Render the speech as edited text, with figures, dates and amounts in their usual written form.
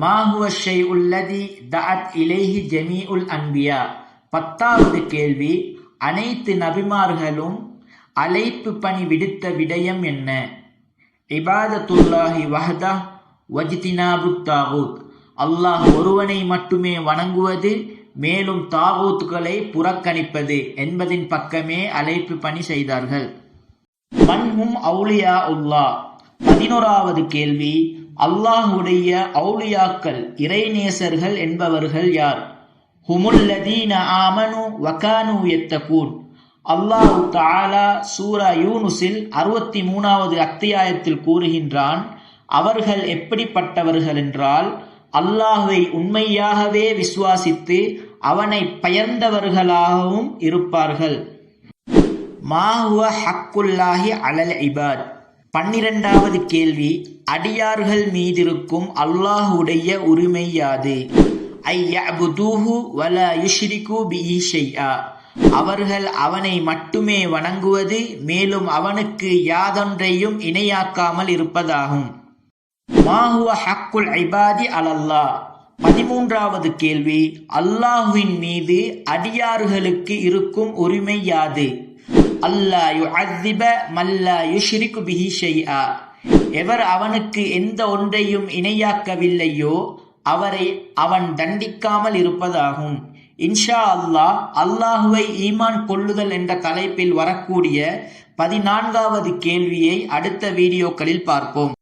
மா ஹுவ ஷைஉல் லதி தஅத் இலைஹி ஜமீஉல் அன்பியா. 10வது கேள்வி, அனைத்து நபிமார்களும் அழைப்பு பணி விடுத்த விடயம் என்ன? இபாதத்துல்லாஹி வஹ்தஹ் வஜ்தினாபுத் தாகூத். அல்லாஹ் ஒருவனை மட்டுமே வணங்குவது, மேலும் தாகூத்துகளை புறக்கணிப்பது என்பதின் பக்கமே அழைப்பு பணி செய்தார்கள். மன்ஹும் அவுலியா உல்லாஹ். 11வது கேள்வி, அல்லாஹுடைய அவுலியாக்கள் இறைநேசர்கள் என்பவர்கள் யார்? ஹுமுல்லதீன ஆமனு வகானு யத்தகூன். அல்லாஹு தஆலா சூரா யூனுஸில் 63வது அத்தியாயத்தில் கூறுகின்றான், அவர்கள் எப்படிப்பட்டவர்கள் என்றால், அல்லாஹ்வை உண்மையாகவே விசுவாசித்து அவனை பயந்தவர்களாகவும் இருப்பார்கள். மா ஹுவ ஹக்குல்லாஹி அலல் இபாத். 12வது கேள்வி, அடியார்கள் மீதிருக்கும் அல்லாஹுடைய உரிமை யாது? ஐயஅ்புதூஹு வலா யுஷ்ரிகு பிஹி ஷைஆ. அவர்கள் அவனை மட்டுமே வணங்குவது, மேலும் அவனுக்கு யாதொன்றையும் இணையாக்காமல் இருப்பதாகும். மா ஹுவ ஹக்குல் இபாதி அலல்லாஹ். 13வது கேள்வி, அல்லாஹ்வின் மீது அடியார்களுக்கு இருக்கும் உரிமை யாது? அல்லா யுஅذிப மல்லா யுஷ்ரிகு பிஹி ஷைஆ. எவர் அவனுக்கு எந்த ஒன்றையும் இணையாக்கவில்லையோ அவரை அவன் தண்டிக்காமல் இருப்பதாகும். இன்ஷா அல்லாஹ், அல்லாஹுவை ஈமான் கொள்ளுதல் என்ற தலைப்பில் வரக்கூடிய 14வது கேள்வியை அடுத்த வீடியோக்களில் பார்ப்போம்.